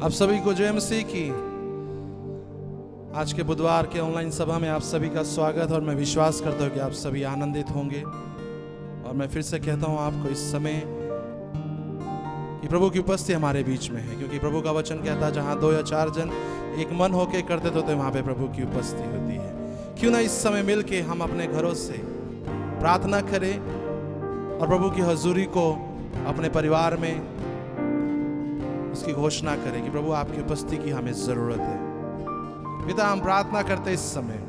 आप सभी को जय मसीह की। आज के बुधवार के ऑनलाइन सभा में आप सभी का स्वागत, और मैं विश्वास करता हूँ कि आप सभी आनंदित होंगे। और मैं फिर से कहता हूँ आपको इस समय कि प्रभु की उपस्थिति हमारे बीच में है, क्योंकि प्रभु का वचन कहता है जहाँ 2 या 4 जन एक मन होके करते तो वहाँ पे प्रभु की उपस्थिति होती है। क्यों ना इस समय मिल के हम अपने घरों से प्रार्थना करें और प्रभु की हजूरी को अपने परिवार में उसकी घोषणा करें कि प्रभु आपकी उपस्थिति की हमें जरूरत है। पिता, हम प्रार्थना करते इस समय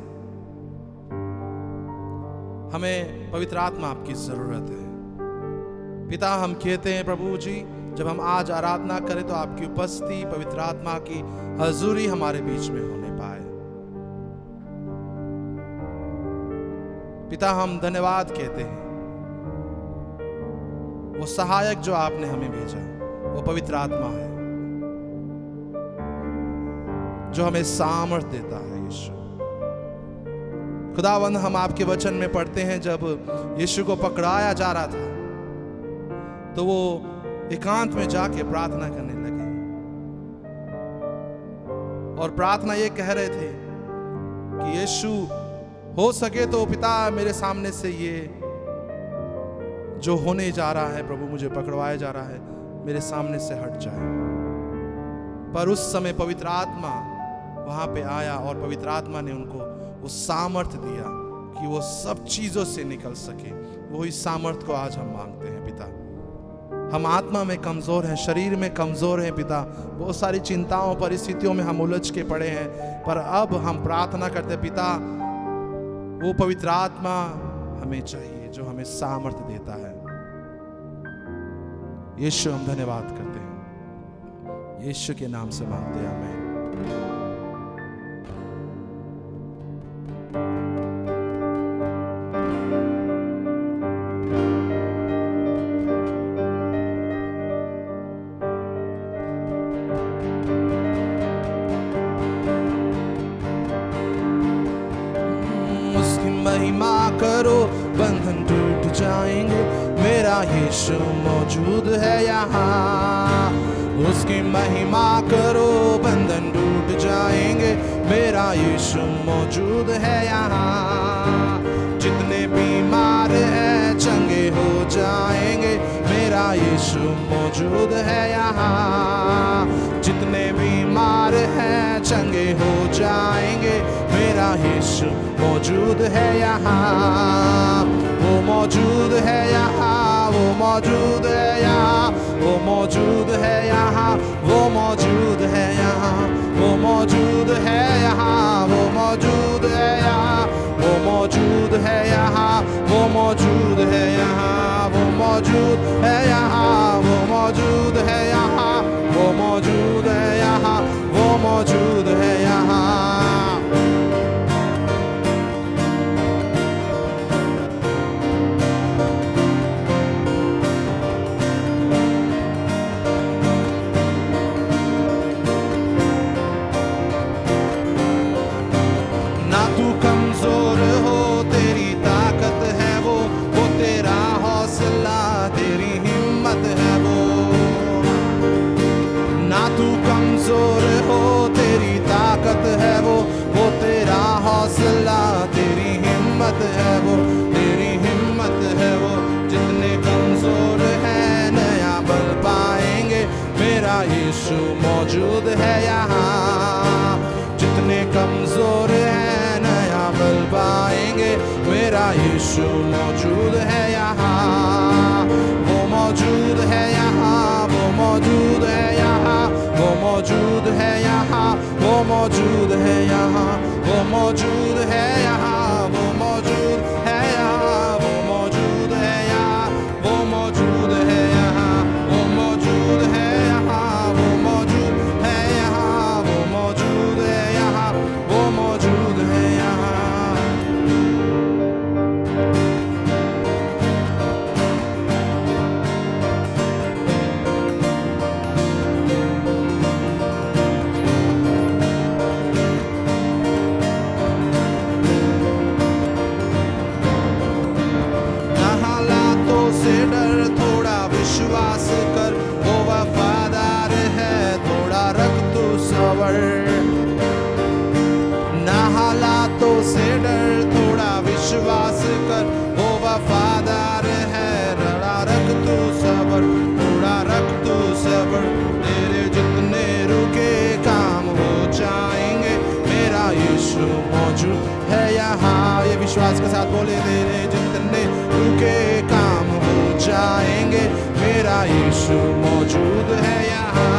हमें पवित्र आत्मा आपकी जरूरत है। पिता, हम कहते हैं प्रभु जी, जब हम आज आराधना करें तो आपकी उपस्थिति, पवित्र आत्मा की हजूरी हमारे बीच में होने पाए। पिता, हम धन्यवाद कहते हैं वो सहायक जो आपने हमें भेजा, वो पवित्र आत्मा है जो हमें सामर्थ देता है। यीशु खुदावंद, हम आपके वचन में पढ़ते हैं जब यीशु को पकड़ाया जा रहा था तो वो एकांत में जाके प्रार्थना करने लगे और प्रार्थना ये कह रहे थे कि यीशु, हो सके तो पिता मेरे सामने से ये जो होने जा रहा है, प्रभु मुझे पकड़वाया जा रहा है, मेरे सामने से हट जाए। पर उस समय पवित्र आत्मा वहां पे आया और पवित्र आत्मा ने उनको वो सामर्थ दिया कि वो सब चीजों से निकल सके। वही सामर्थ को आज हम मांगते हैं पिता। हम आत्मा में कमजोर हैं, शरीर में कमजोर हैं पिता। बहुत सारी चिंताओं, परिस्थितियों में हम उलझ के पड़े हैं, पर अब हम प्रार्थना करते पिता, वो पवित्र आत्मा हमें चाहिए जो हमें सामर्थ देता है। यीशु, हम धन्यवाद करते हैं, यीशु के नाम से मांगते हैं, आमीन। उसकी महिमा करो, बंधन टूट जाएंगे, मेरा यीशु मौजूद है यहाँ। उसकी महिमा करो, बंधन टूट जाएंगे, मेरा यीशु मौजूद है यहाँ। जितने बीमार हैं चंगे हो जाएंगे, मेरा यीशु मौजूद है यहाँ। जितने बीमार हैं चंगे हो जाएंगे, मेरा यीशु मौजूद है यहाँ। वो मौजूद है यहाँ, वो मौजूद है यहाँ, वो मौजूद है यहाँ, वो मौजूद है यहाँ, वो मौजूद है यहाँ, वो मौजूद है यहाँ, वो मौजूद है यहाँ, वो मौजूद है यहाँ, वो मौजूद है यहाँ, वो मौजूद है यहाँ, वो मौजूद है यहाँ, वो मौजूद है यहाँ। कमजोर हो, तेरी ताकत है वो तेरा हौसला, तेरी हिम्मत है वो। ना तू कमजोर हो, तेरी ताकत है वो तेरा हौसला, तेरी हिम्मत है वो, तेरी हिम्मत है वो। जितने कमजोर हैं नया बल पाएंगे, मेरा यीशु मौजूद है यहाँ। जितने कमजोर हैं बल पाएंगे, मेरा यीशु मौजूद है यहाँ। वो मौजूद है यहाँ, वो मौजूद है यहाँ, वो मौजूद है यहाँ, वो मौजूद है यहाँ, वो मौजूद है यहाँ, वो मौजूद है यहाँ, वो मौजूद है यहाँ, वो मौजूद है यहाँ, वो मौजूद है यहाँ, वो मौजूद है यहाँ, वो मौजूद है यहाँ, वो मौजूद है यहाँ। सबर, ना हालातों से डर, थोड़ा विश्वास कर, वो वफादार है, थोड़ा रख तू सबर, थोड़ा रख तू सबर, तेरे जितने रुके काम हो जाएंगे, मेरा यीशु मौजूद है यहाँ। ये विश्वास के साथ बोले, तेरे जितने रुके काम हो जाएंगे, मेरा यीशु मौजूद है यहाँ।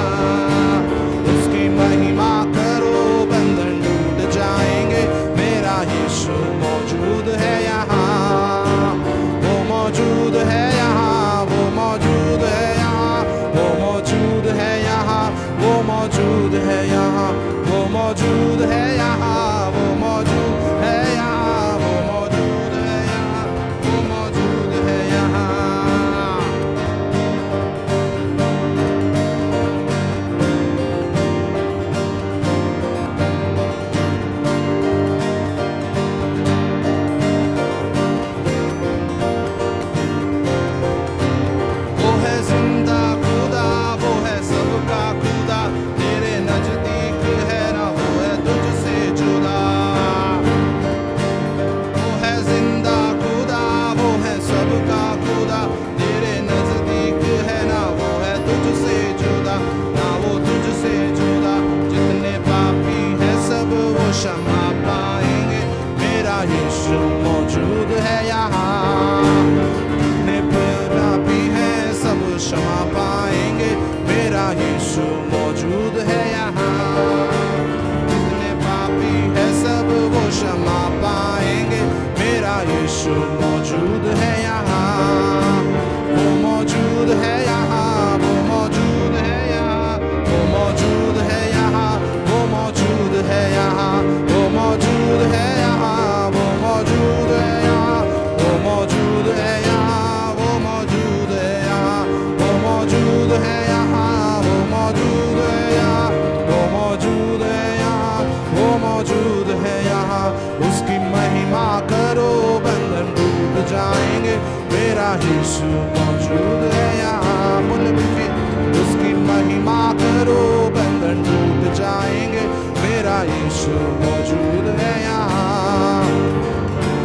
उसकी महिमा करो, बंधन टूट जाएंगे, मेरा यीशु मौजूद है यहाँ। वो मौजूद है यहाँ, वो मौजूद है यहाँ, वो मौजूद है यहाँ, वो मौजूद है यहाँ, वो मौजूद है यहाँ, वो मौजूद है यहाँ, वो मौजूद है यहाँ, वो मौजूद है यहाँ। वो है जिंदा खुदा, वो है सबका खुदा, तेरे नजदीक है ना वो है तुझसे जुदा। वो है जिंदा खुदा, वो है सबका खुदा, तेरे नजदीक है ना वो है तुझसे जुदा, ना वो तुझसे जुदा। जितने पापी है सब वो क्षमा पाएंगे, मेरा यीशु मौजूद है यहाँ। जितने पापी है सब क्षमा पाएंगे, मेरा यीशु मौजूद है यहाँ। जितने पापी है सब वो क्षमा पाएंगे, मेरा यीशु मौजूद है यहाँ। वो मौजूद है यहाँ, वो मौजूद है यहाँ, वो मौजूद है यहाँ, वो मौजूद है यहाँ, वो मौजूद है यहाँ, वो मौजूद है यहाँ, वो मौजूद है यहाँ, वो मौजूद है यहाँ, वो मौजूद है यहाँ, वो मौजूद है यहाँ, वो मौजूद है यहाँ, वो मौजूद है यहाँ। उसकी महिमा करो, बंधन टूट जाएंगे, मेरा यीशु मौजूद है यहाँ। बोले मिलके, उसकी महिमा करो, बंधन टूट जाएंगे, मेरा यीशु मौजूद है यहाँ।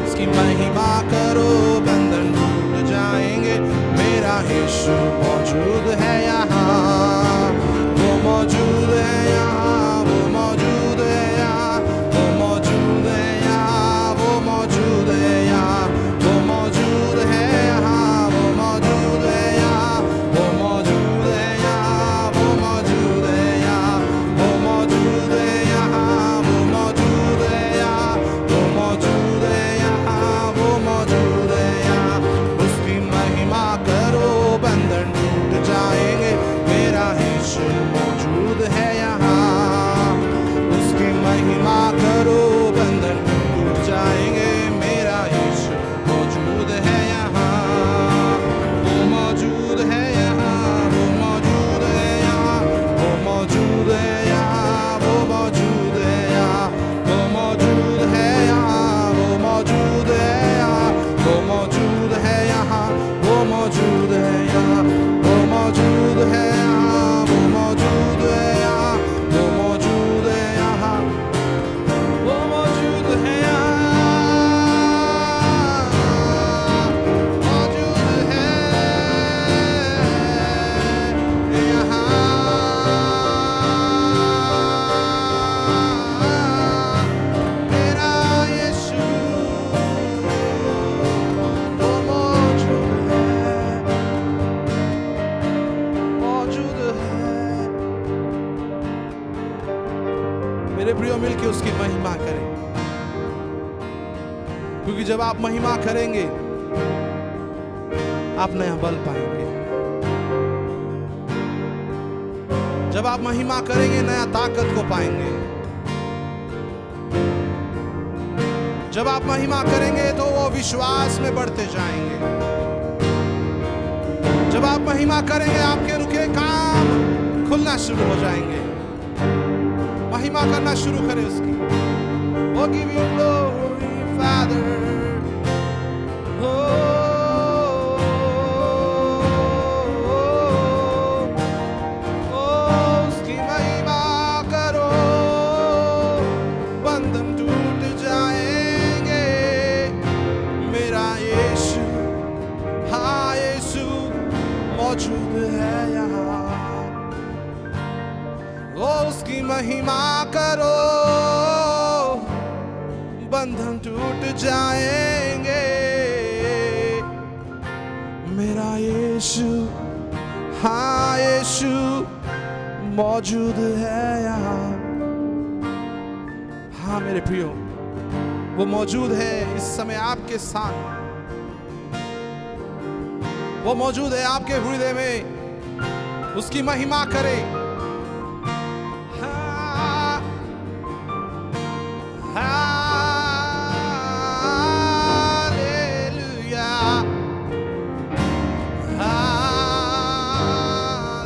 उसकी महिमा करो, बंधन टूट जाएंगे, मेरा यीशु मौजूद है यहाँ। वो मौजूद है यहाँ, वो मौजूद है यहाँ, वो मौजूद है यहाँ, वो मौजूद है यहाँ, वो मौजूद है यहाँ, वो मौजूद है यहाँ, वो मौजूद है यहाँ, वो मौजूद है यहाँ, वो मौजूद है यहाँ, वो मौजूद है यहाँ, वो मौजूद है यहाँ, वो मौजूद है यहाँ। उसकी महिमा करो, बंधन टूट जाएंगे, मेरा यीशु मौजूद है यहाँ। उसकी महिमा करो, बंधन टूट जाएंगे, मेरा यीशु मौजूद है यहाँ। वो मौजूद है यहाँ, वो मौजूद है यहाँ, वो मौजूद है यहाँ, वो मौजूद है यहाँ, वो मौजूद है यहाँ, वो मौजूद है यहाँ, वो मौजूद है यहाँ, वो मौजूद है यहाँ, वो मौजूद है यहाँ, वो मौजूद है यहाँ, वो मौजूद है यहाँ, वो मौजूद है यहाँ, मौजूद है यहाँ। मेरा यीशु वो मौजूद है, मौजूद है। मेरे प्रियो, मिलके उसकी महिमा करें, क्योंकि जब आप महिमा करेंगे, आप नया बल पाएंगे। जब आप महिमा करेंगे, नया ताकत को पाएंगे। जब आप महिमा करेंगे तो वो विश्वास में बढ़ते जाएंगे। जब आप महिमा करेंगे, आपके रुके काम खुलना शुरू हो जाएंगे। महिमा करना शुरू करें उसकी। Oh, give you glory, Father. उसकी महिमा करो, महिमा करो, बंधन टूट जाएंगे। मेरा यीशु, हाँ यीशु मौजूद है यहाँ। हाँ मेरे प्रियो, वो मौजूद है इस समय आपके साथ। वो मौजूद है आपके हृदय में। उसकी महिमा करें। हाँ, हालेलुया,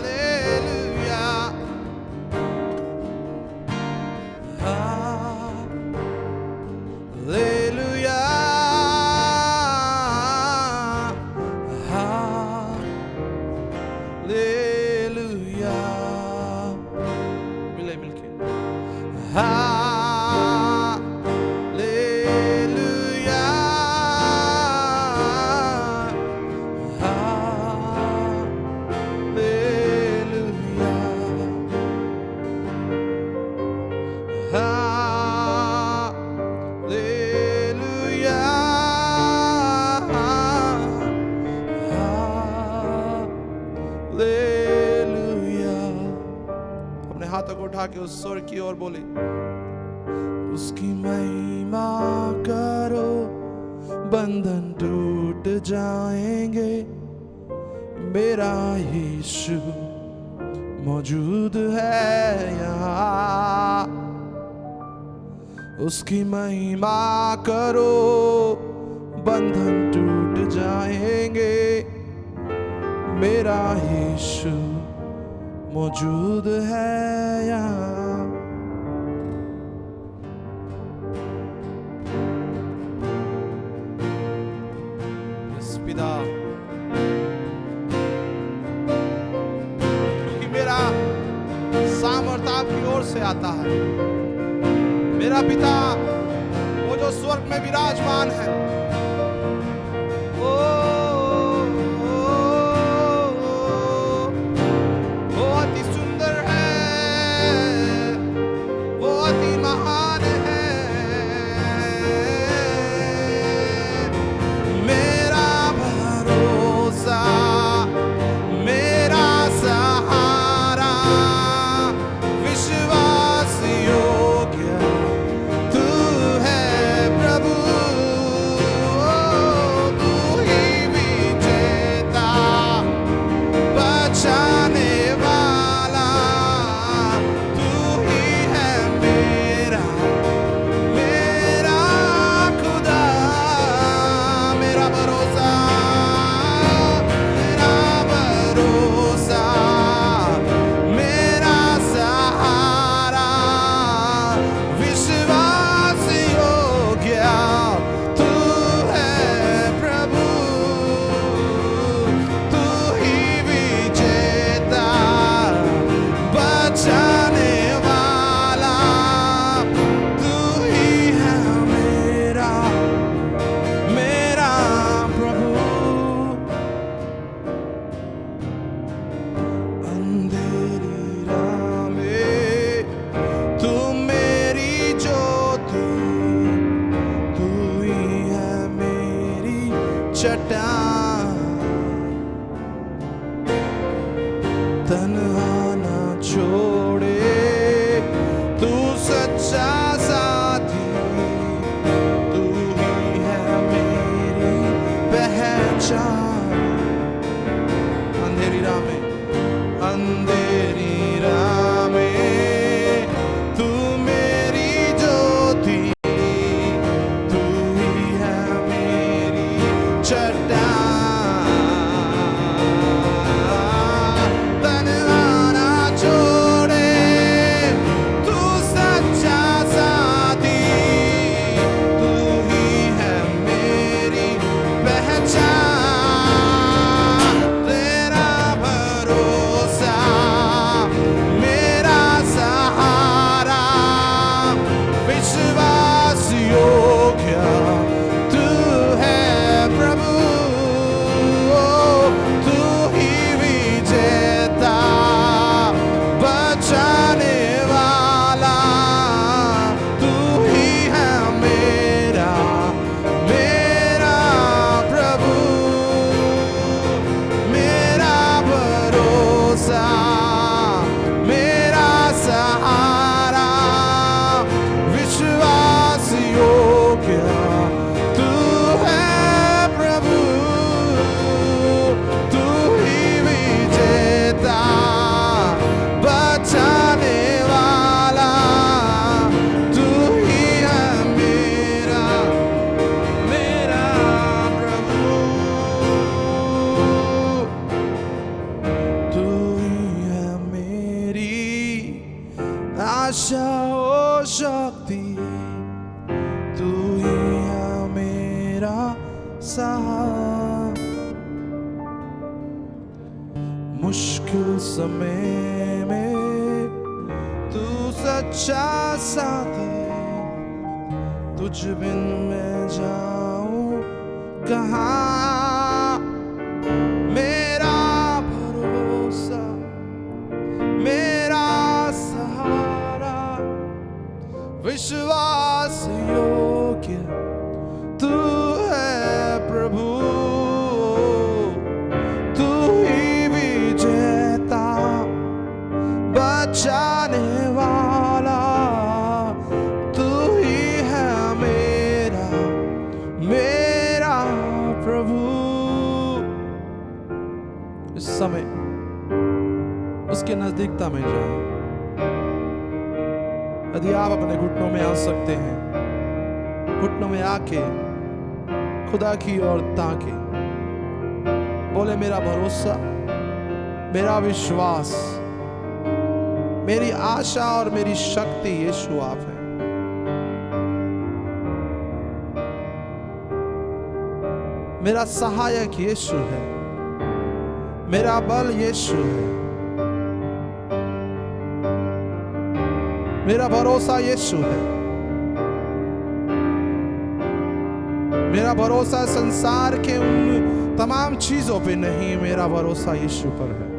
हालेलुया, हालेलुया, हालेलुया। मिले मिलके हालेलुया, हालेलुया, हालेलुया, हालेलुया। अपने हाथों को उठा के उस स्वर की ओर बोले, उसकी महिमा करो, बंधन टूट जाएंगे। मेरा यीशु मौजूद है यहाँ। उसकी महिमा करो, बंधन टूट जाएंगे। मेरा यीशु मौजूद है यहाँ। पिता, क्योंकि मेरा सामर्थ आपकी ओर से आता है। मेरा पिता वो जो स्वर्ग में विराजमान है, वो अति सुंदर है, वो अति महान है। मेरा भरोसा, मेरा सहारा, विश्वास योग्य तू है प्रभु। तू ही विजेता, बचाने वाला, तू ही है मेरा आशा ओ शक्ति, तू ही है मेरा सहारा। मुश्किल समय में तू सच्चा साथी, तुझ बिन मैं जाऊं कहाँ। मेरा भरोसा, मेरा सहारा, विश्वास योग्य तू है प्रभु। तू ही विजेता, बचाने वाला, तू ही है मेरा मेरा प्रभु। इस समय उसके नजदीकता में जाए। यदि आप अपने घुटनों में आ सकते हैं, घुटनों में आके खुदा की ओर ताके बोले, मेरा भरोसा, मेरा विश्वास, मेरी आशा और मेरी शक्ति यीशु आप हैं। मेरा सहायक यीशु है, मेरा बल यीशु है, मेरा भरोसा यीशु है। मेरा भरोसा संसार के उन तमाम चीजों पे नहीं, मेरा भरोसा यीशु पर है।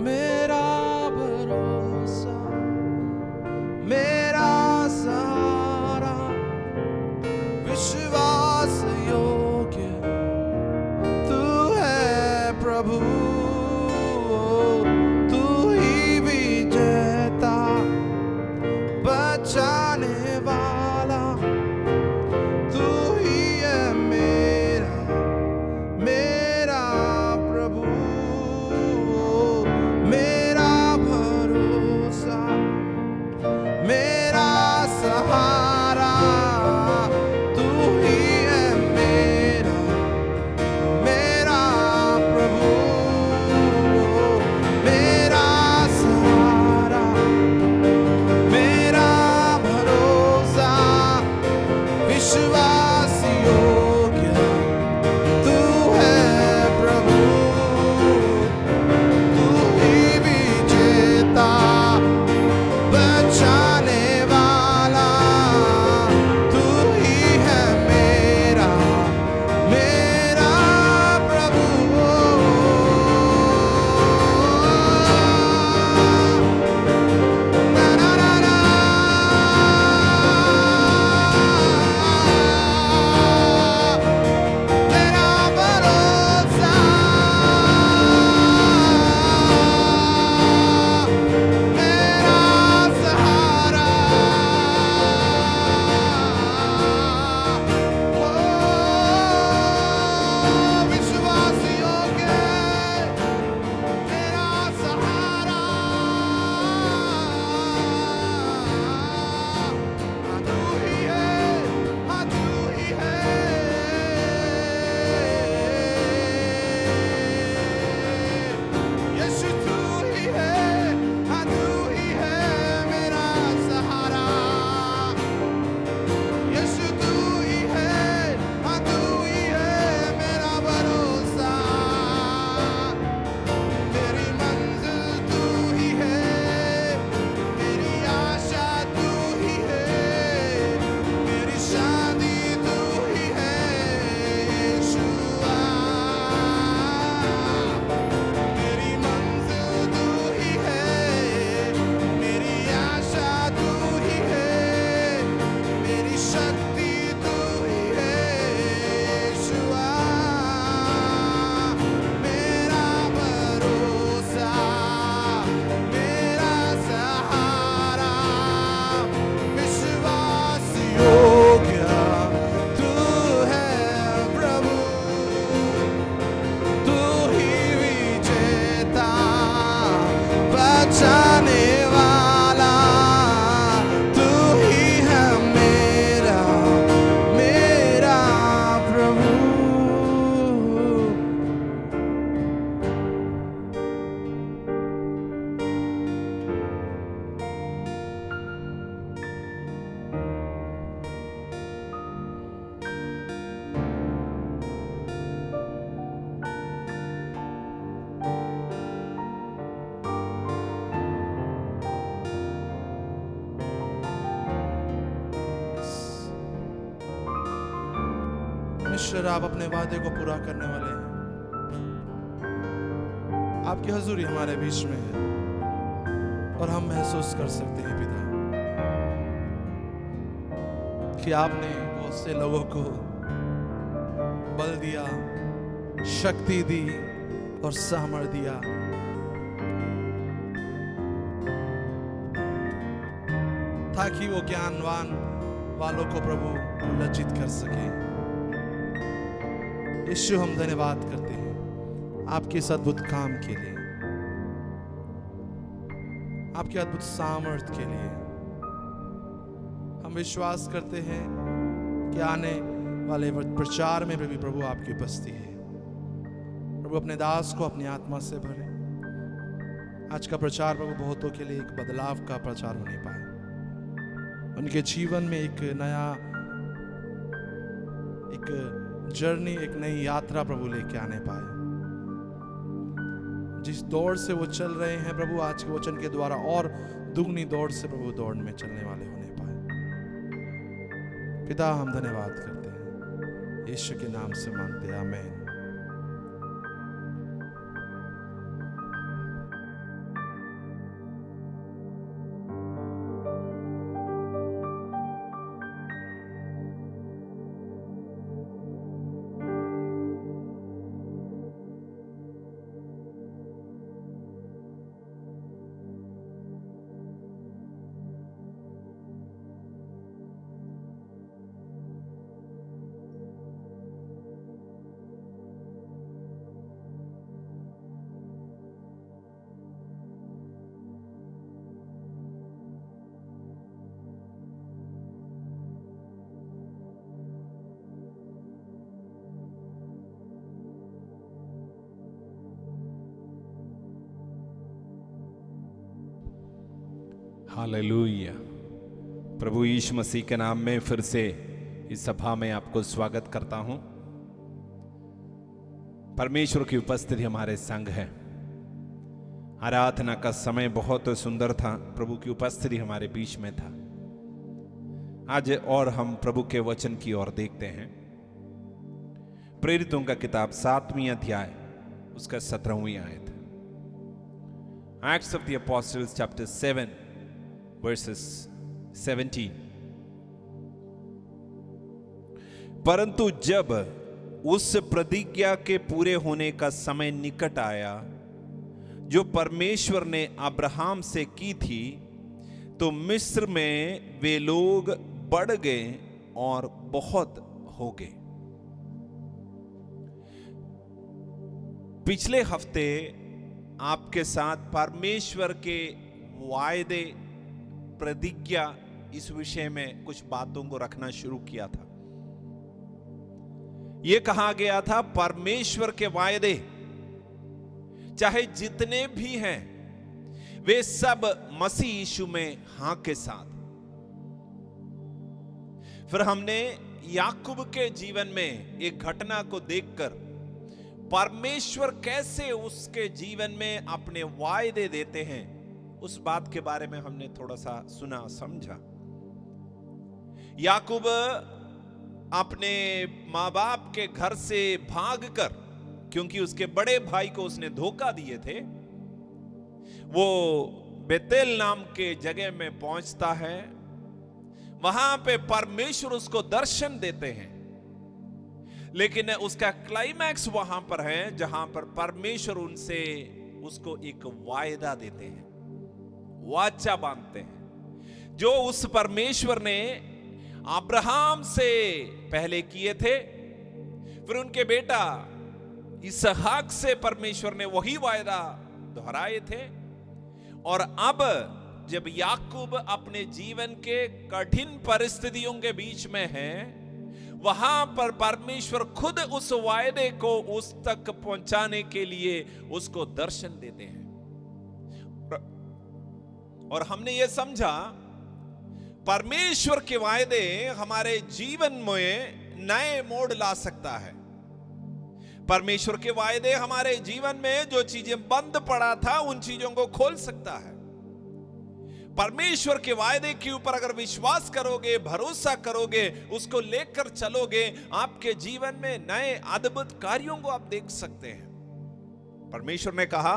मेरा भरोसा, मेरा सहारा, विश्वास योग्य तू है प्रभु। तू ही विजेता, बचाने वाला, तू ही है मेरा मेरा प्रभु। मेरा भरोसा, मेरा सहारा, तू ही है मेरा मेरा प्रभु। मेरा सहारा, मेरा भरोसा, विश्वास योग्य तू है प्रभु। तू ही विजेता, बचाने वाला, तू ही है मेरा मेरा प्रभु। ना ना ना ना, मेरा भरोसा, मेरा सहारा, विश्वास योग्य मेरा सहारा। तू ही है, हाँ तू ही है। यीशु तू ही है, हाँ तू ही है मेरा सहारा। यीशु तू ही है, हाँ तू ही है मेरा भरोसा। मेरी मंजिल तू ही है, मेरी आशा तू ही है, मेरी शादी तू ही है यीशुआ। मेरी मंजिल तू ही है, मेरी आशा तू ही है, मेरी शक्ति तू ही है यीशुआ। मेरा भरोसा, मेरा सहारा, विश्वास योग्य तू है प्रभु। तू ही विजेता, बचाने वाला, तू ही है परमेश्वर आप अपने वादे को पूरा करने वाले हैं। आपकी हजूरी हमारे बीच में है और हम महसूस कर सकते हैं पिता कि आपने बहुत से लोगों को बल दिया, शक्ति दी और सामर्थ दिया ताकि वो ज्ञानवान वालों को प्रभु लज्जित कर सके। यीशु, हम धन्यवाद करते हैं आपके इस अद्भुत काम के लिए, आपके अद्भुत सामर्थ के लिए। हम विश्वास करते हैं कि आने वाले प्रचार में भी प्रभु आपकी उपस्थिति है। प्रभु अपने दास को अपनी आत्मा से भरे। आज का प्रचार प्रभु बहुतों के लिए एक बदलाव का प्रचार होने पाए, उनके जीवन में एक नया जर्नी, एक नई यात्रा प्रभु लेके आने पाए। जिस दौड़ से वो चल रहे हैं प्रभु, आज के वचन के द्वारा और दुगनी दौड़ से प्रभु दौड़ में चलने वाले होने पाए। पिता, हम धन्यवाद करते हैं, यीशु के नाम से मांगते हैं, आमीन। हालेलुया। प्रभु यीशु मसीह के नाम में फिर से इस सभा में आपको स्वागत करता हूं। परमेश्वर की उपस्थिति हमारे संग है। आराधना का समय बहुत सुंदर था, प्रभु की उपस्थिति हमारे बीच में था। आज और हम प्रभु के वचन की ओर देखते हैं। प्रेरितों का किताब 7वीं अध्याय उसका 17वीं आयत। Acts of the Apostles chapter 7 verses 17। परंतु जब उस प्रतिज्ञा के पूरे होने का समय निकट आया जो परमेश्वर ने अब्राहम से की थी, तो मिस्र में वे लोग बढ़ गए और बहुत हो गए। पिछले हफ्ते आपके साथ परमेश्वर के वायदे, प्रतिज्ञा, इस विषय में कुछ बातों को रखना शुरू किया था। यह कहा गया था परमेश्वर के वायदे चाहे जितने भी हैं वे सब मसीह यीशु में हां के साथ। फिर हमने याकूब के जीवन में एक घटना को देखकर परमेश्वर कैसे उसके जीवन में अपने वायदे देते हैं, उस बात के बारे में हमने थोड़ा सा सुना समझा। याकूब अपने माँ बाप के घर से भागकर, क्योंकि उसके बड़े भाई को उसने धोखा दिए थे, वो बेतेल नाम के जगह में पहुंचता है। वहां पे परमेश्वर उसको दर्शन देते हैं, लेकिन उसका क्लाइमैक्स वहां पर है जहां पर परमेश्वर उनसे उसको एक वायदा देते हैं, वाचा बांधते हैं, जो उस परमेश्वर ने अब्राहम से पहले किए थे। फिर उनके बेटा इसहाक से परमेश्वर ने वही वायदा दोहराए थे। और अब जब याकूब अपने जीवन के कठिन परिस्थितियों के बीच में है, वहां पर परमेश्वर खुद उस वायदे को उस तक पहुंचाने के लिए उसको दर्शन देते हैं। और हमने ये समझा परमेश्वर के वायदे हमारे जीवन में नए मोड़ ला सकता है। परमेश्वर के वायदे हमारे जीवन में जो चीजें बंद पड़ा था उन चीजों को खोल सकता है। परमेश्वर के वायदे के ऊपर अगर विश्वास करोगे, भरोसा करोगे, उसको लेकर चलोगे, आपके जीवन में नए अद्भुत कार्यों को आप देख सकते हैं। परमेश्वर ने कहा,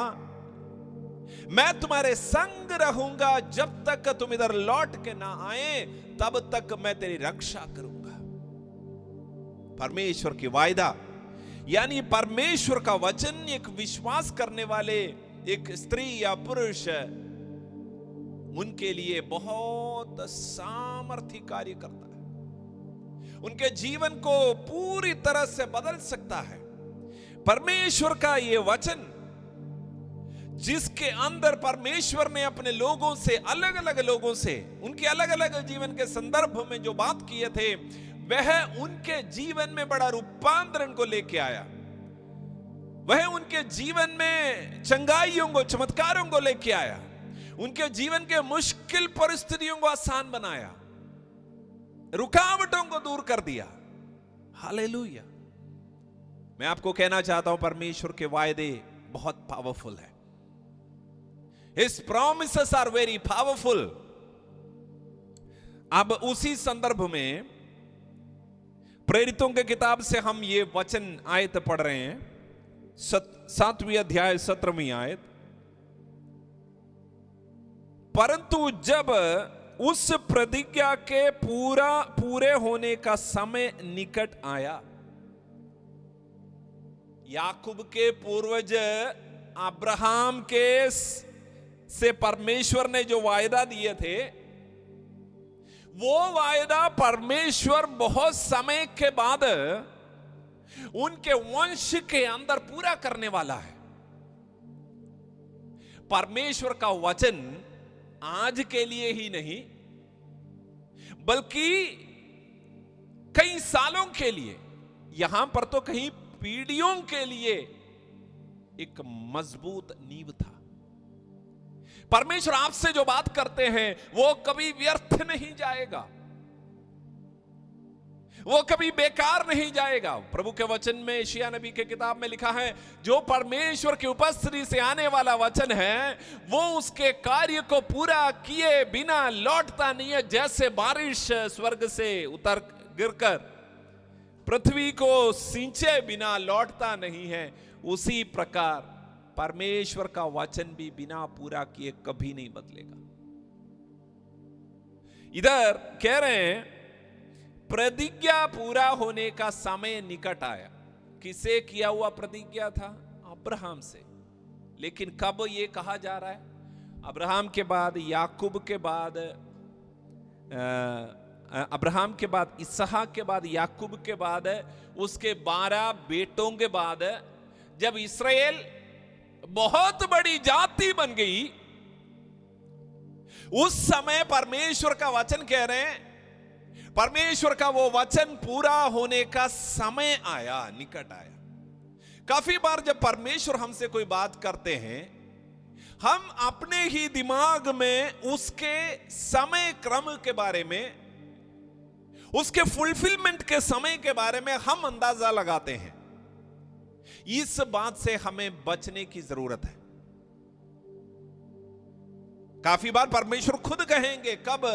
मैं तुम्हारे संग रहूंगा, जब तक तुम इधर लौट के ना आए तब तक मैं तेरी रक्षा करूंगा। परमेश्वर की वायदा यानी परमेश्वर का वचन एक विश्वास करने वाले एक स्त्री या पुरुष उनके लिए बहुत सामर्थ्य कार्य करता है, उनके जीवन को पूरी तरह से बदल सकता है। परमेश्वर का यह वचन जिसके अंदर परमेश्वर ने अपने लोगों से, अलग अलग लोगों से, उनके अलग अलग जीवन के संदर्भ में जो बात किए थे, वह उनके जीवन में बड़ा रूपांतरण को लेके आया। वह उनके जीवन में चंगाइयों को, चमत्कारों को लेके आया, उनके जीवन के मुश्किल परिस्थितियों को आसान बनाया, रुकावटों को दूर कर दिया। हालेलुया। मैं आपको कहना चाहता हूं, परमेश्वर के वायदे बहुत पावरफुल है। His promises are very powerful। अब उसी संदर्भ में प्रेरितों के किताब से हम ये वचन आयत पढ़ रहे हैं, 7वें अध्याय 17वीं आयत। परंतु जब उस प्रतिज्ञा के पूरे होने का समय निकट आया, याकूब के पूर्वज अब्राहम के से परमेश्वर ने जो वायदा दिए थे, वो वायदा परमेश्वर बहुत समय के बाद उनके वंश के अंदर पूरा करने वाला है। परमेश्वर का वचन आज के लिए ही नहीं, बल्कि कई सालों के लिए, यहां पर तो कई पीढ़ियों के लिए एक मजबूत नींव था। परमेश्वर आपसे जो बात करते हैं वो कभी व्यर्थ नहीं जाएगा, वो कभी बेकार नहीं जाएगा। प्रभु के वचन में यशायाह नबी के किताब में लिखा है, जो परमेश्वर की उपस्थिति से आने वाला वचन है वो उसके कार्य को पूरा किए बिना लौटता नहीं है। जैसे बारिश स्वर्ग से उतर गिरकर पृथ्वी को सींचे बिना लौटता नहीं है, उसी प्रकार परमेश्वर का वचन भी बिना पूरा किए कभी नहीं बदलेगा। इधर कह रहे हैं प्रतिज्ञा पूरा होने का समय निकट आया। किसे किया हुआ प्रतिज्ञा था? अब्राहम से। लेकिन कब ये कहा जा रहा है? अब्राहम के बाद, याकूब के बाद, अब्राहम के बाद इसहाक के बाद, याकूब के बाद, उसके 12 बेटों के बाद, जब इस्राएल बहुत बड़ी जाति बन गई, उस समय परमेश्वर का वचन कह रहे हैं, परमेश्वर का वो वचन पूरा होने का समय आया, निकट आया। काफी बार जब परमेश्वर हमसे कोई बात करते हैं, हम अपने ही दिमाग में उसके समय क्रम के बारे में, उसके फुलफिलमेंट के समय के बारे में हम अंदाजा लगाते हैं। इस बात से हमें बचने की जरूरत है। काफी बार परमेश्वर खुद कहेंगे कब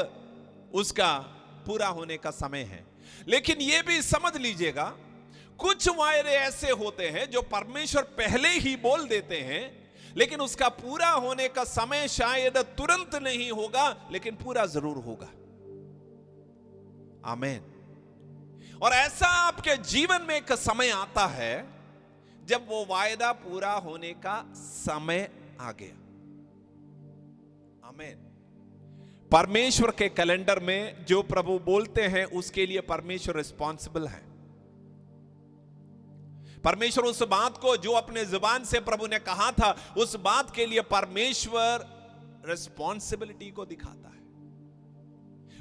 उसका पूरा होने का समय है। लेकिन यह भी समझ लीजिएगा, कुछ वायदे ऐसे होते हैं जो परमेश्वर पहले ही बोल देते हैं, लेकिन उसका पूरा होने का समय शायद तुरंत नहीं होगा, लेकिन पूरा जरूर होगा। आमीन। और ऐसा आपके जीवन में एक समय आता है जब वो वायदा पूरा होने का समय आ गया। आमीन। परमेश्वर के कैलेंडर में जो प्रभु बोलते हैं उसके लिए परमेश्वर रिस्पॉन्सिबल है। परमेश्वर उस बात को जो अपने जुबान से प्रभु ने कहा था, उस बात के लिए परमेश्वर रिस्पॉन्सिबिलिटी को दिखाता है।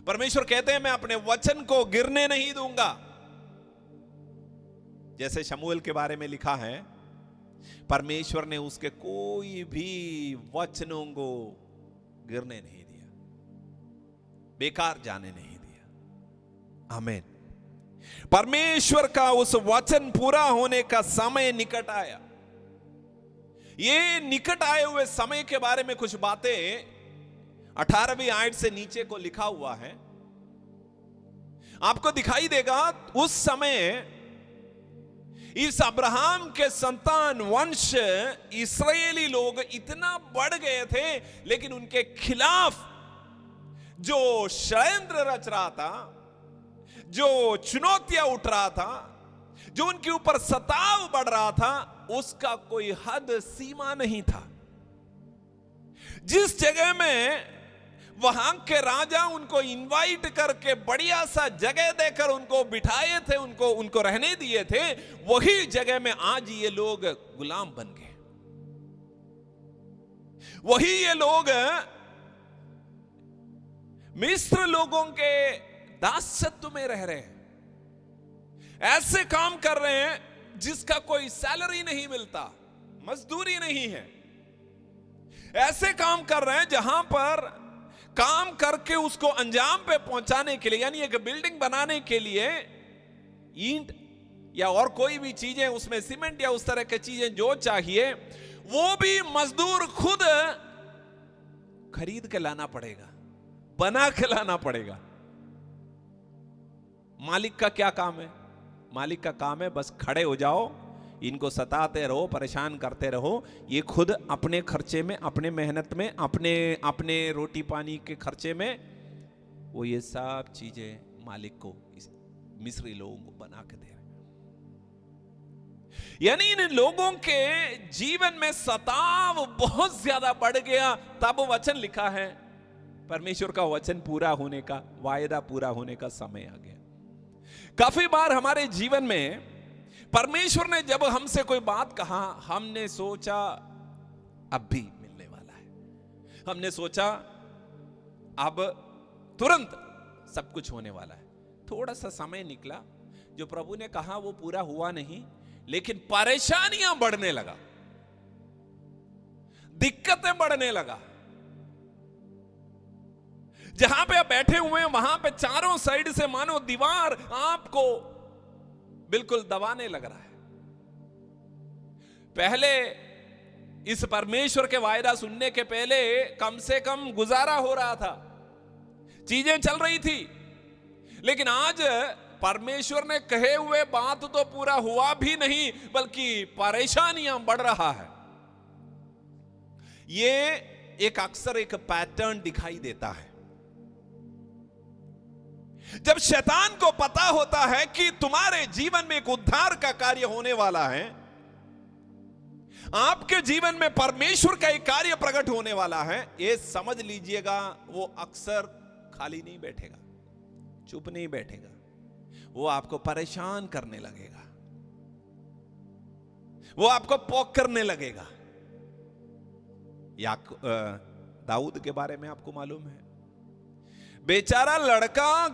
परमेश्वर कहते हैं, मैं अपने वचन को गिरने नहीं दूंगा। जैसे शमूएल के बारे में लिखा है, परमेश्वर ने उसके कोई भी वचनों को गिरने नहीं दिया, बेकार जाने नहीं दिया। आमीन। परमेश्वर का उस वचन पूरा होने का समय निकट आया। ये निकट आए हुए समय के बारे में कुछ बातें 18वीं आयत से नीचे को लिखा हुआ है, आपको दिखाई देगा उस समय इस अब्राहम के संतान वंश इस्राएली लोग इतना बढ़ गए थे, लेकिन उनके खिलाफ जो षड्यंत्र रच रहा था, जो चुनौतियां उठ रहा था, जो उनके ऊपर सताव बढ़ रहा था, उसका कोई हद सीमा नहीं था। जिस जगह में वहां के राजा उनको इनवाइट करके बढ़िया सा जगह देकर उनको बिठाए थे, उनको रहने दिए थे, वही जगह में आज ये लोग गुलाम बन गए। वही ये लोग मिस्र लोगों के दासत्व में रह रहे हैं, ऐसे काम कर रहे हैं जिसका कोई सैलरी नहीं मिलता, मजदूरी नहीं है। ऐसे काम कर रहे हैं जहां पर काम करके उसको अंजाम पे पहुंचाने के लिए, यानी एक बिल्डिंग बनाने के लिए ईंट या और कोई भी चीजें, उसमें सीमेंट या उस तरह की चीजें जो चाहिए, वो भी मजदूर खुद खरीद के लाना पड़ेगा, बना के लाना पड़ेगा। मालिक का क्या काम है? मालिक का काम है बस खड़े हो जाओ, इनको सताते रहो, परेशान करते रहो, ये खुद अपने खर्चे में, अपने मेहनत में, अपने रोटी पानी के खर्चे में वो ये सब चीजें मालिक को, मिस्री लोगों को बना के दे रहे। यानी इन लोगों के जीवन में सताव बहुत ज्यादा बढ़ गया। तब वचन लिखा है, परमेश्वर का वचन पूरा होने का, वायदा पूरा होने का समय आ गया। काफी बार हमारे जीवन में परमेश्वर ने जब हमसे कोई बात कहा, हमने सोचा अब भी मिलने वाला है, हमने सोचा अब तुरंत सब कुछ होने वाला है। थोड़ा सा समय निकला, जो प्रभु ने कहा वो पूरा हुआ नहीं, लेकिन परेशानियां बढ़ने लगा, दिक्कतें बढ़ने लगा। जहां पे आप बैठे हुए हैं वहां पे चारों साइड से मानो दीवार आपको बिल्कुल दबाने लग रहा है। पहले इस परमेश्वर के वायदा सुनने के पहले कम से कम गुजारा हो रहा था, चीजें चल रही थी, लेकिन आज परमेश्वर ने कहे हुए बात तो पूरा हुआ भी नहीं, बल्कि परेशानियां बढ़ रहा है। ये एक अक्सर एक पैटर्न दिखाई देता है। जब शैतान को पता होता है कि तुम्हारे जीवन में एक उद्धार का कार्य होने वाला है, आपके जीवन में परमेश्वर का एक कार्य प्रकट होने वाला है, ये समझ लीजिएगा वो अक्सर खाली नहीं बैठेगा, चुप नहीं बैठेगा, वो आपको परेशान करने लगेगा, वो आपको पोक करने लगेगा। दाऊद के बारे में आपको मालूम है, बेचारा लड़का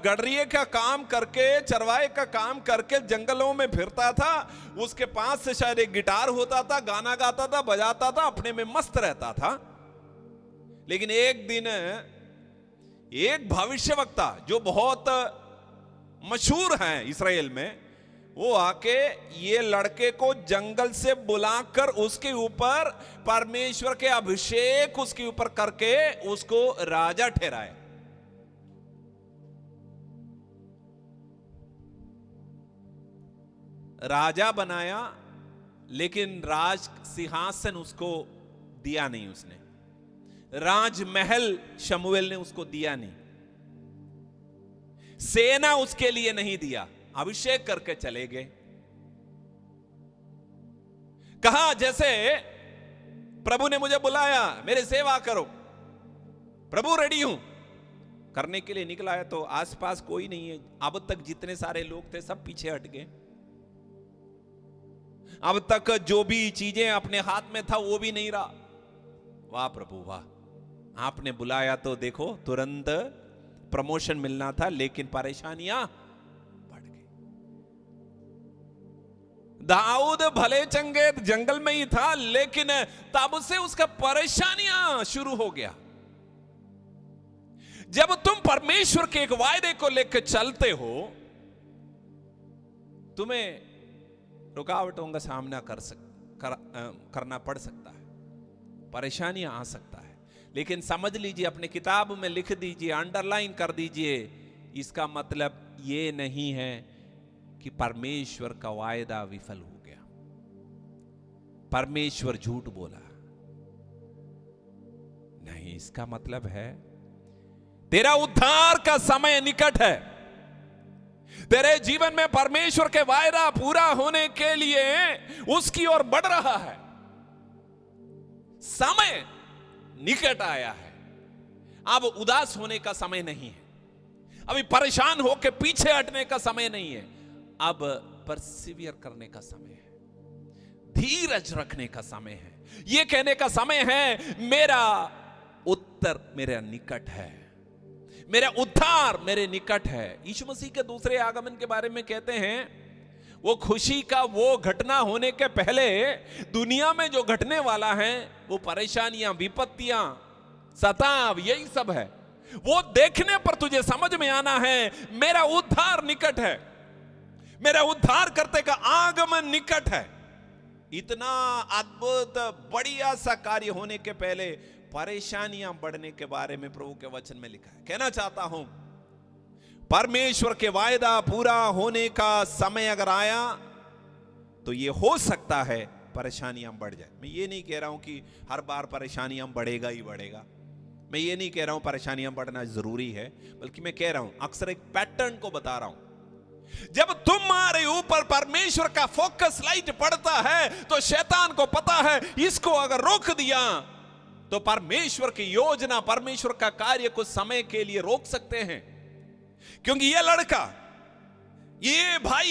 गडरिये का काम करके, चरवाहे का काम करके जंगलों में फिरता था, उसके पास से शायद एक गिटार होता था, गाना गाता था, बजाता था, अपने में मस्त रहता था। लेकिन एक दिन एक भविष्यवक्ता जो बहुत मशहूर हैं इस्राएल में, वो आके ये लड़के को जंगल से बुलाकर उसके ऊपर परमेश्वर के अभिषेक उसके ऊपर करके उसको राजा ठहराए। राजा बनाया, लेकिन राज सिंहासन उसको दिया नहीं, उसने राजमहल शमूएल ने उसको दिया नहीं, सेना उसके लिए नहीं दिया, अभिषेक करके चले गए। कहा जैसे प्रभु ने मुझे बुलाया, मेरे सेवा करो, प्रभु रेडी हूं करने के लिए निकला है, तो आसपास कोई नहीं है। अब तक जितने सारे लोग थे सब पीछे हट गए, अब तक जो भी चीजें अपने हाथ में था वो भी नहीं रहा। वाह प्रभु वाह, आपने बुलाया तो देखो तुरंत प्रमोशन मिलना था, लेकिन परेशानियां बढ़ गई। दाऊद भले चंगे जंगल में ही था, लेकिन तब से उसका परेशानियां शुरू हो गया। जब तुम परमेश्वर के एक वायदे को लेकर चलते हो, तुम्हें रुकावटों का सामना करना पड़ सकता है, परेशानियां आ सकता है, लेकिन समझ लीजिए, अपने किताब में लिख दीजिए, अंडरलाइन कर दीजिए, इसका मतलब ये नहीं है कि परमेश्वर का वायदा विफल हो गया, परमेश्वर झूठ बोला। नहीं, इसका मतलब है तेरा उद्धार का समय निकट है। तेरे जीवन में परमेश्वर के वायदा पूरा होने के लिए उसकी ओर बढ़ रहा है, समय निकट आया है। अब उदास होने का समय नहीं है, अभी परेशान होकर पीछे हटने का समय नहीं है, अब परसिवियर करने का समय है, धीरज रखने का समय है, यह कहने का समय है मेरा उत्तर मेरे निकट है, मेरा उद्धार मेरे निकट है। यीशु मसीह के दूसरे आगमन के बारे में कहते हैं, वो खुशी का वो घटना होने के पहले दुनिया में जो घटने वाला है, वो परेशानियां, विपत्तियां, सताव, यही सब है, वो देखने पर तुझे समझ में आना है मेरा उद्धार निकट है, मेरा उद्धार करते का आगमन निकट है। इतना अद्भुत बढ़िया सा कार्य होने के पहले परेशानियां बढ़ने के बारे में प्रभु के वचन में लिखा है। कहना चाहता हूं, परमेश्वर के वायदा पूरा होने का समय अगर आया तो ये हो सकता है परेशानियां बढ़ जाए। मैं ये नहीं कह रहा हूं कि हर बार परेशानियां बढ़ेगा ही बढ़ेगा, मैं ये नहीं कह रहा हूं परेशानियां बढ़ना जरूरी है, बल्कि मैं कह रहा हूं अक्सर एक पैटर्न को बता रहा हूं। जब तुम्हारे ऊपर परमेश्वर का फोकस लाइट पड़ता है तो शैतान को पता है इसको अगर रोक दिया तो परमेश्वर की योजना, परमेश्वर का कार्य कुछ समय के लिए रोक सकते हैं, क्योंकि ये लड़का, ये भाई,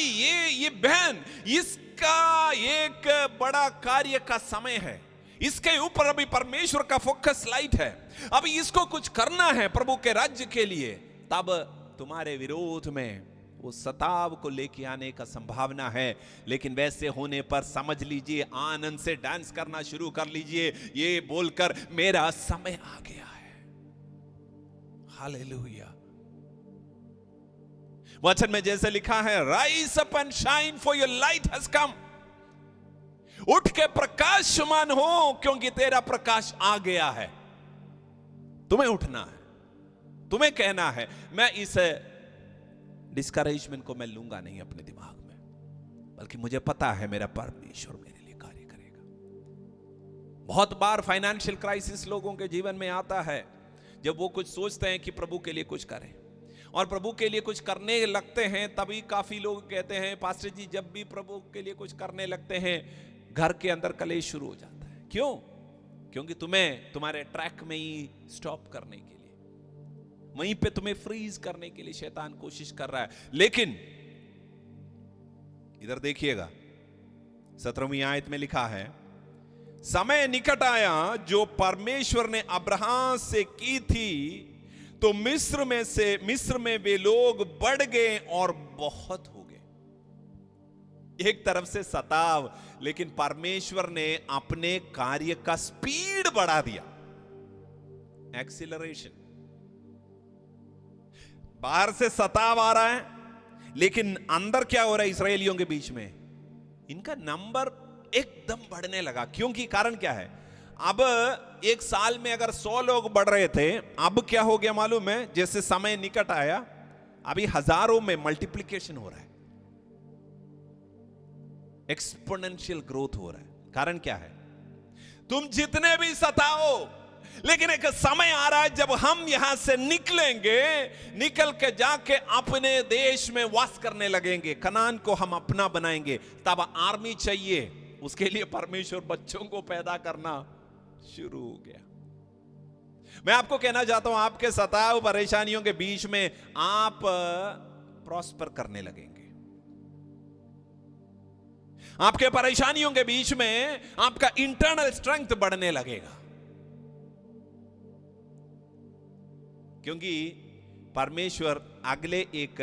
ये बहन, इसका एक बड़ा कार्य का समय है, इसके ऊपर अभी परमेश्वर का फोकस लाइट है, अभी इसको कुछ करना है प्रभु के राज्य के लिए। तब तुम्हारे विरोध में वो सताव को लेके आने का संभावना है, लेकिन वैसे होने पर समझ लीजिए, आनंद से डांस करना शुरू कर लीजिए, ये बोलकर मेरा समय आ गया है। हालेलुया। वचन में जैसे लिखा है, rise up and shine for your light has come. उठ के प्रकाशमान हो, क्योंकि तेरा प्रकाश आ गया है। तुम्हें उठना है, तुम्हें कहना है। मैं इस डिस्करेजमेंट को मैं लूंगा नहीं अपने दिमाग में, बल्कि मुझे पता है मेरा परमेश्वर मेरे लिए कार्य करेगा। बहुत बार फाइनेंशियल क्राइसिस लोगों के जीवन में आता है, जब वो कुछ सोचते हैं कि प्रभु के लिए कुछ करें और प्रभु के लिए कुछ करने लगते हैं, तभी काफी लोग कहते हैं, पास्टर जी जब भी प्रभु के लिए कुछ करने लगते हैं घर के अंदर कलेश शुरू हो जाता है। क्यों? क्योंकि तुम्हें तुम्हारे ट्रैक में ही स्टॉप करने के लिए, वहीं पे तुम्हें फ्रीज करने के लिए शैतान कोशिश कर रहा है। लेकिन इधर देखिएगा, 17वीं आयत में लिखा है, समय निकट आया जो परमेश्वर ने अब्राहम से की थी, तो मिस्र में वे लोग बढ़ गए और बहुत हो गए। एक तरफ से सताव, लेकिन परमेश्वर ने अपने कार्य का स्पीड बढ़ा दिया, एक्सीलरेशन। बाहर से सताव आ रहा है, लेकिन अंदर क्या हो रहा है इस्राएलियों के बीच में? इनका नंबर एकदम बढ़ने लगा। क्योंकि कारण क्या है? अब एक साल में अगर 100 लोग बढ़ रहे थे, अब क्या हो गया मालूम है? जैसे समय निकट आया, अभी हजारों में मल्टीप्लिकेशन हो रहा है, एक्सपोनेंशियल ग्रोथ हो रहा है। कारण क्या है? तुम जितने भी सताओ, लेकिन एक समय आ रहा है जब हम यहां से निकलेंगे, निकल के जाके अपने देश में वास करने लगेंगे, कनान को हम अपना बनाएंगे। तब आर्मी चाहिए, उसके लिए परमेश्वर बच्चों को पैदा करना शुरू हो गया। मैं आपको कहना चाहता हूं, आपके सताव परेशानियों के बीच में आप प्रॉस्पर करने लगेंगे। आपके परेशानियों के बीच में आपका इंटरनल स्ट्रेंथ बढ़ने लगेगा, क्योंकि परमेश्वर अगले एक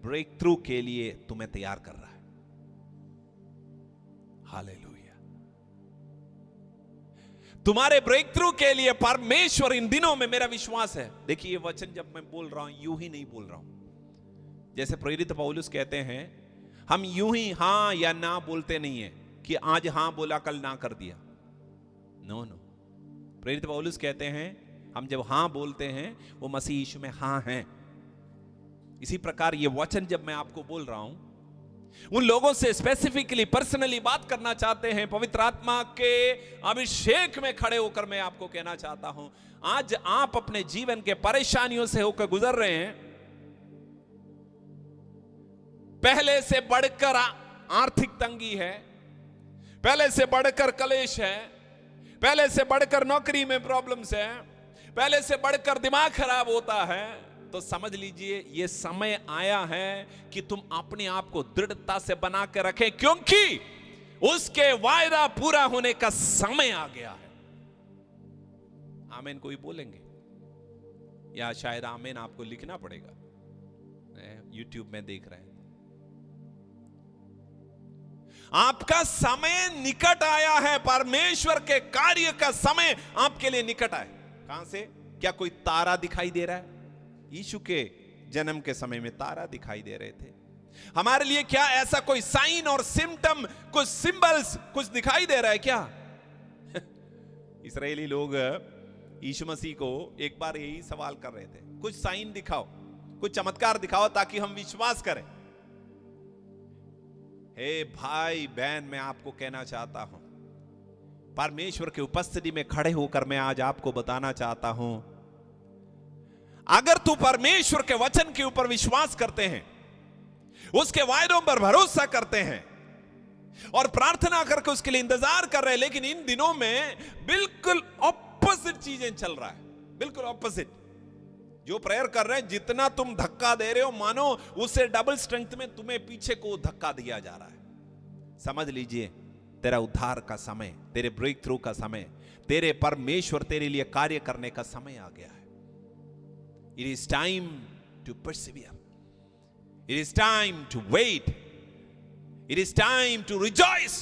ब्रेक थ्रू के लिए तुम्हें तैयार कर रहा है। हालेलुया। तुम्हारे ब्रेक थ्रू के लिए परमेश्वर इन दिनों में, मेरा विश्वास है, देखिए ये वचन जब मैं बोल रहा हूं, यूं ही नहीं बोल रहा हूं। जैसे प्रेरित पौलुस कहते हैं, हम यूं ही हां या ना बोलते नहीं है कि आज हां बोला कल ना कर दिया। नो नो, प्रेरित पौलुस कहते हैं हम जब हां बोलते हैं वो मसीह यीशु में हां हैं। इसी प्रकार ये वचन जब मैं आपको बोल रहा हूं, उन लोगों से स्पेसिफिकली पर्सनली बात करना चाहते हैं, पवित्र आत्मा के अभिषेक में खड़े होकर मैं आपको कहना चाहता हूं, आज आप अपने जीवन के परेशानियों से होकर गुजर रहे हैं, पहले से बढ़कर आर्थिक तंगी है, पहले से बढ़कर कलेश है, पहले से बढ़कर नौकरी में प्रॉब्लम्स है, पहले से बढ़कर दिमाग खराब होता है, तो समझ लीजिए ये समय आया है कि तुम अपने आप को दृढ़ता से बना के रखें, क्योंकि उसके वायदा पूरा होने का समय आ गया है। आमीन कोई बोलेंगे? या शायद आमीन आपको लिखना पड़ेगा, YouTube में देख रहे हैं। आपका समय निकट आया है, परमेश्वर के कार्य का समय आपके लिए निकट आया। कहां से? क्या कोई तारा दिखाई दे रहा है? यीशु के जन्म के समय में तारा दिखाई दे रहे थे। हमारे लिए क्या ऐसा कोई साइन और सिम्टम, कुछ सिंबल्स कुछ दिखाई दे रहा है क्या? इस्राएली लोग यीशु मसीह को एक बार यही सवाल कर रहे थे, कुछ साइन दिखाओ, कुछ चमत्कार दिखाओ ताकि हम विश्वास करें। हे भाई बहन, मैं आपको कहना चाहता हूं, परमेश्वर की उपस्थिति में खड़े होकर मैं आज आपको बताना चाहता हूं, अगर तू परमेश्वर के वचन के ऊपर विश्वास करते हैं, उसके वायदों पर भरोसा करते हैं और प्रार्थना करके उसके लिए इंतजार कर रहे हैं, लेकिन इन दिनों में बिल्कुल ऑपोजिट चीजें चल रहा है, बिल्कुल ऑपोजिट। जो प्रेयर कर रहे हैं, जितना तुम धक्का दे रहे हो, मानो उससे डबल स्ट्रेंथ में तुम्हें पीछे को धक्का दिया जा रहा है। समझ लीजिए तेरा उद्धार का समय, तेरे ब्रेक थ्रू का समय, तेरे परमेश्वर तेरे लिए कार्य करने का समय आ गया है। It is time to persevere. It is time to wait. It is time to rejoice.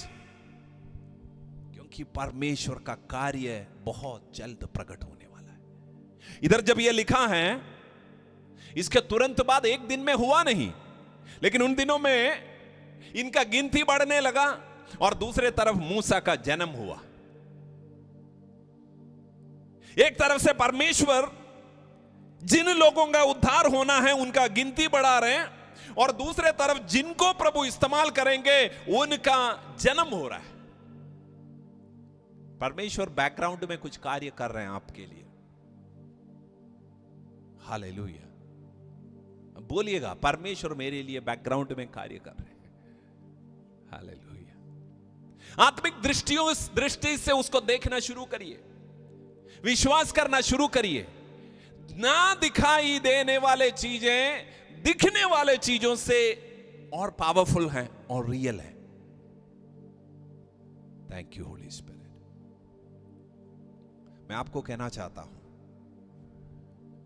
क्योंकि परमेश्वर का कार्य बहुत जल्द प्रकट होने वाला है। इधर जब यह लिखा है, इसके तुरंत बाद एक दिन में हुआ नहीं, लेकिन उन दिनों में इनका गिनती बढ़ने लगा और दूसरे तरफ मूसा का जन्म हुआ। एक तरफ से परमेश्वर जिन लोगों का उद्धार होना है उनका गिनती बढ़ा रहे हैं, और दूसरे तरफ जिनको प्रभु इस्तेमाल करेंगे उनका जन्म हो रहा है। परमेश्वर बैकग्राउंड में कुछ कार्य कर रहे हैं आपके लिए। हालेलुया, बोलिएगा, परमेश्वर मेरे लिए बैकग्राउंड में कार्य कर रहे हैं। हालेलुया। आत्मिक दृष्टि से उसको देखना शुरू करिए, विश्वास करना शुरू करिए। ना दिखाई देने वाले चीजें दिखने वाले चीजों से और पावरफुल हैं और रियल हैं। Thank you Holi spirit. मैं आपको कहना चाहता हूं,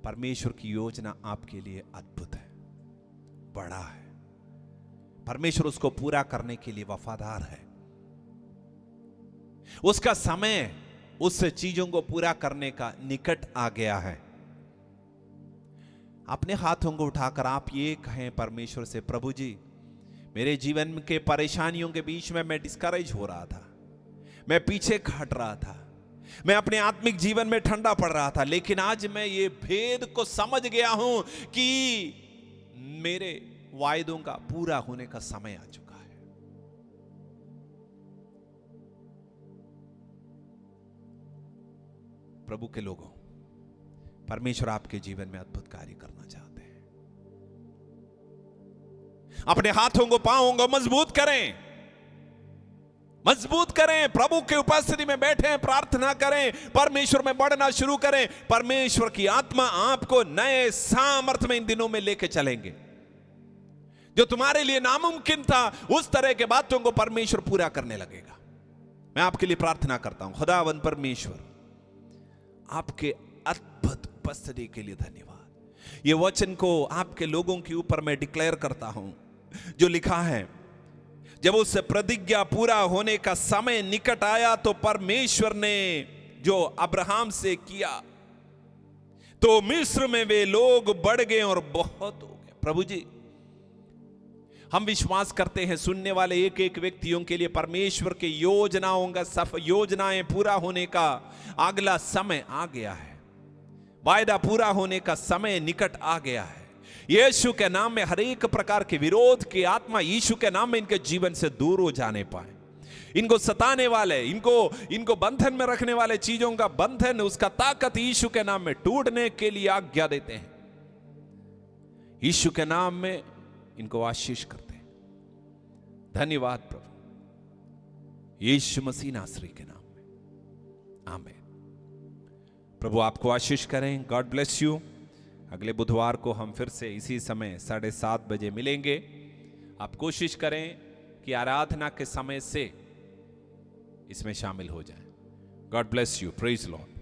परमेश्वर की योजना आपके लिए अद्भुत है, बड़ा है। परमेश्वर उसको पूरा करने के लिए वफादार है। उसका समय उस चीजों को पूरा करने का निकट आ गया है। अपने हाथों को उठाकर आप ये कहें परमेश्वर से, प्रभु जी, मेरे जीवन के परेशानियों के बीच में मैं डिस्करेज हो रहा था, मैं पीछे हट रहा था, मैं अपने आत्मिक जीवन में ठंडा पड़ रहा था, लेकिन आज मैं ये भेद को समझ गया हूं कि मेरे वायदों का पूरा होने का समय आ चुका है। प्रभु के लोगों, परमेश्वर आपके जीवन में अद्भुत कार्य करना चाहते हैं। अपने हाथों को, पांवों को मजबूत करें, मजबूत करें। प्रभु के उपस्थिति में बैठे, प्रार्थना करें, परमेश्वर में बढ़ना शुरू करें। परमेश्वर की आत्मा आपको नए सामर्थ में इन दिनों में लेके चलेंगे। जो तुम्हारे लिए नामुमकिन था, उस तरह के बातों को परमेश्वर पूरा करने लगेगा। मैं आपके लिए प्रार्थना करता हूं। खुदावंद परमेश्वर, आपके अद्भुत उपस्थिति के लिए धन्यवाद। ये वचन को आपके लोगों के ऊपर मैं डिक्लेयर करता हूं, जो लिखा है, जब उस प्रतिज्ञा पूरा होने का समय निकट आया तो परमेश्वर ने जो अब्राहम से किया, तो मिस्र में वे लोग बढ़ गए और बहुत हो गए। प्रभु जी, हम विश्वास करते हैं सुनने वाले एक एक व्यक्तियों के लिए परमेश्वर के योजनाओं का योजनाएं पूरा होने का अगला समय आ गया है। वायदा पूरा होने का समय निकट आ गया है। यीशु के नाम में हर एक प्रकार के विरोध की आत्मा यीशु के नाम में इनके जीवन से दूर हो जाने पाए। इनको सताने वाले, इनको बंधन में रखने वाले चीजों का बंधन, उसका ताकत यीशु के नाम में टूटने के लिए आज्ञा देते हैं। यीशु के नाम में इनको आशीष करते हैं। धन्यवाद प्रभु, यीशु मसीह नासरी के नाम में, आमीन। प्रभु आपको आशीष करें। God bless you. अगले बुधवार को हम फिर से इसी समय 7:30 बजे मिलेंगे। आप कोशिश करें कि आराधना के समय से इसमें शामिल हो जाएं। God bless you. Praise Lord.